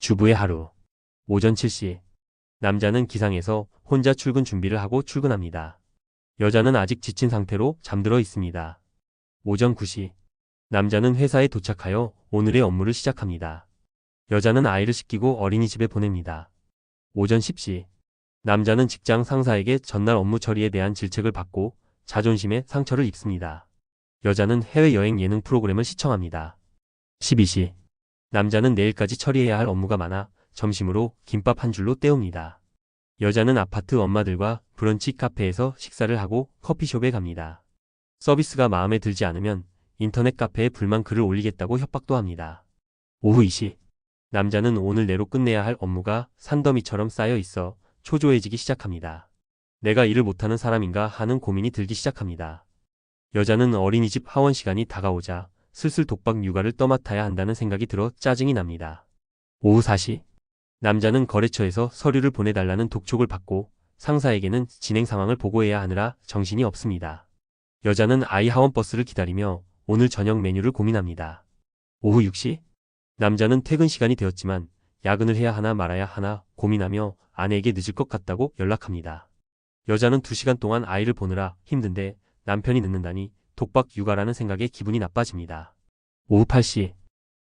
주부의 하루. 오전 7시. 남자는 기상해서 혼자 출근 준비를 하고 출근합니다. 여자는 아직 지친 상태로 잠들어 있습니다. 오전 9시. 남자는 회사에 도착하여 오늘의 업무를 시작합니다. 여자는 아이를 씻기고 어린이집에 보냅니다. 오전 10시. 남자는 직장 상사에게 전날 업무 처리에 대한 질책을 받고 자존심에 상처를 입습니다. 여자는 해외여행 예능 프로그램을 시청합니다. 12시. 남자는 내일까지 처리해야 할 업무가 많아 점심으로 김밥 한 줄로 때웁니다. 여자는 아파트 엄마들과 브런치 카페에서 식사를 하고 커피숍에 갑니다. 서비스가 마음에 들지 않으면 인터넷 카페에 불만 글을 올리겠다고 협박도 합니다. 오후 2시. 남자는 오늘 내로 끝내야 할 업무가 산더미처럼 쌓여 있어 초조해지기 시작합니다. 내가 일을 못하는 사람인가 하는 고민이 들기 시작합니다. 여자는 어린이집 하원 시간이 다가오자 슬슬 독박 육아를 떠맡아야 한다는 생각이 들어 짜증이 납니다. 오후 4시. 남자는 거래처에서 서류를 보내달라는 독촉을 받고 상사에게는 진행 상황을 보고해야 하느라 정신이 없습니다. 여자는 아이 하원 버스를 기다리며 오늘 저녁 메뉴를 고민합니다. 오후 6시. 남자는 퇴근 시간이 되었지만 야근을 해야 하나 말아야 하나 고민하며 아내에게 늦을 것 같다고 연락합니다. 여자는 2시간 동안 아이를 보느라 힘든데 남편이 늦는다니 독박 육아라는 생각에 기분이 나빠집니다. 오후 8시.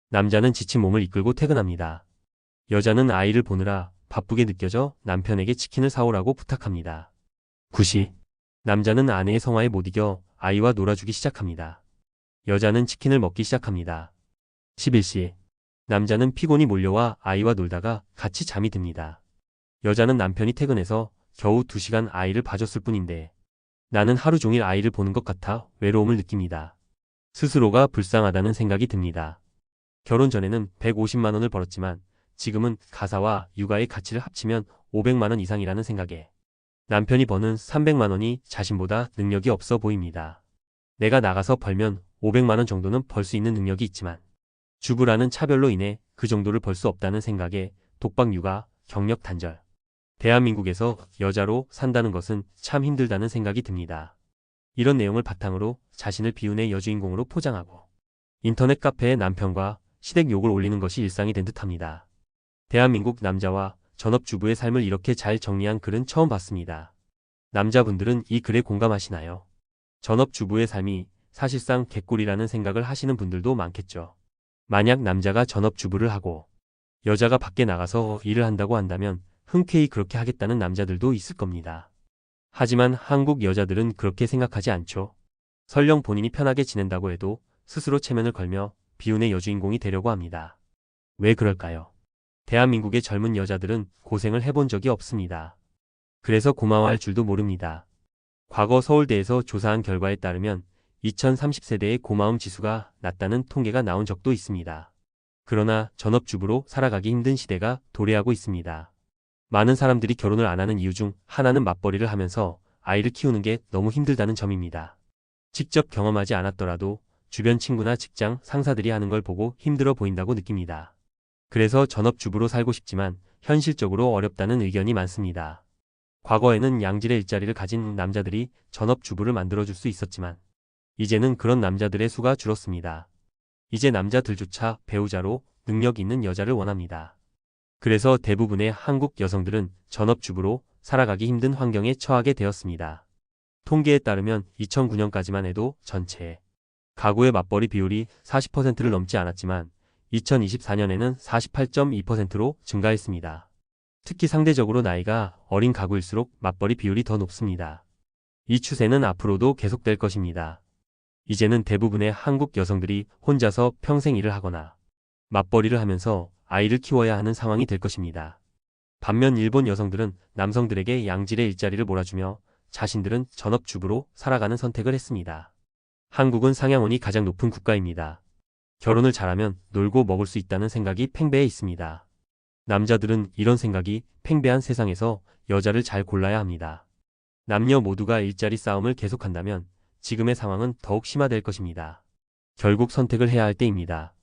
남자는 지친 몸을 이끌고 퇴근합니다. 여자는 아이를 보느라 바쁘게 느껴져 남편에게 치킨을 사오라고 부탁합니다. 9시. 남자는 아내의 성화에 못 이겨 아이와 놀아주기 시작합니다. 여자는 치킨을 먹기 시작합니다. 11시. 남자는 피곤이 몰려와 아이와 놀다가 같이 잠이 듭니다. 여자는 남편이 퇴근해서 겨우 2시간 아이를 봐줬을 뿐인데 나는 하루 종일 아이를 보는 것 같아 외로움을 느낍니다. 스스로가 불쌍하다는 생각이 듭니다. 결혼 전에는 150만 원을 벌었지만 지금은 가사와 육아의 가치를 합치면 500만 원 이상이라는 생각에 남편이 버는 300만 원이 자신보다 능력이 없어 보입니다. 내가 나가서 벌면 500만 원 정도는 벌 수 있는 능력이 있지만 주부라는 차별로 인해 그 정도를 벌 수 없다는 생각에 독박 육아, 경력 단절. 대한민국에서 여자로 산다는 것은 참 힘들다는 생각이 듭니다. 이런 내용을 바탕으로 자신을 비운의 여주인공으로 포장하고 인터넷 카페에 남편과 시댁 욕을 올리는 것이 일상이 된 듯합니다. 대한민국 남자와 전업주부의 삶을 이렇게 잘 정리한 글은 처음 봤습니다. 남자분들은 이 글에 공감하시나요? 전업주부의 삶이 사실상 개꿀이라는 생각을 하시는 분들도 많겠죠. 만약 남자가 전업주부를 하고 여자가 밖에 나가서 일을 한다고 한다면 흔쾌히 그렇게 하겠다는 남자들도 있을 겁니다. 하지만 한국 여자들은 그렇게 생각하지 않죠. 설령 본인이 편하게 지낸다고 해도 스스로 체면을 걸며 비운의 여주인공이 되려고 합니다. 왜 그럴까요? 대한민국의 젊은 여자들은 고생을 해본 적이 없습니다. 그래서 고마워할 줄도 모릅니다. 과거 서울대에서 조사한 결과에 따르면 2030세대의 고마움 지수가 낮다는 통계가 나온 적도 있습니다. 그러나 전업주부로 살아가기 힘든 시대가 도래하고 있습니다. 많은 사람들이 결혼을 안 하는 이유 중 하나는 맞벌이를 하면서 아이를 키우는 게 너무 힘들다는 점입니다. 직접 경험하지 않았더라도 주변 친구나 직장 상사들이 하는 걸 보고 힘들어 보인다고 느낍니다. 그래서 전업주부로 살고 싶지만 현실적으로 어렵다는 의견이 많습니다. 과거에는 양질의 일자리를 가진 남자들이 전업주부를 만들어줄 수 있었지만 이제는 그런 남자들의 수가 줄었습니다. 이제 남자들조차 배우자로 능력 있는 여자를 원합니다. 그래서 대부분의 한국 여성들은 전업주부로 살아가기 힘든 환경에 처하게 되었습니다. 통계에 따르면 2009년까지만 해도 전체 가구의 맞벌이 비율이 40%를 넘지 않았지만 2024년에는 48.2%로 증가했습니다. 특히 상대적으로 나이가 어린 가구일수록 맞벌이 비율이 더 높습니다. 이 추세는 앞으로도 계속될 것입니다. 이제는 대부분의 한국 여성들이 혼자서 평생 일을 하거나 맞벌이를 하면서 아이를 키워야 하는 상황이 될 것입니다. 반면 일본 여성들은 남성들에게 양질의 일자리를 몰아주며 자신들은 전업주부로 살아가는 선택을 했습니다. 한국은 상향원이 가장 높은 국가입니다. 결혼을 잘하면 놀고 먹을 수 있다는 생각이 팽배해 있습니다. 남자들은 이런 생각이 팽배한 세상에서 여자를 잘 골라야 합니다. 남녀 모두가 일자리 싸움을 계속한다면 지금의 상황은 더욱 심화될 것입니다. 결국 선택을 해야 할 때입니다.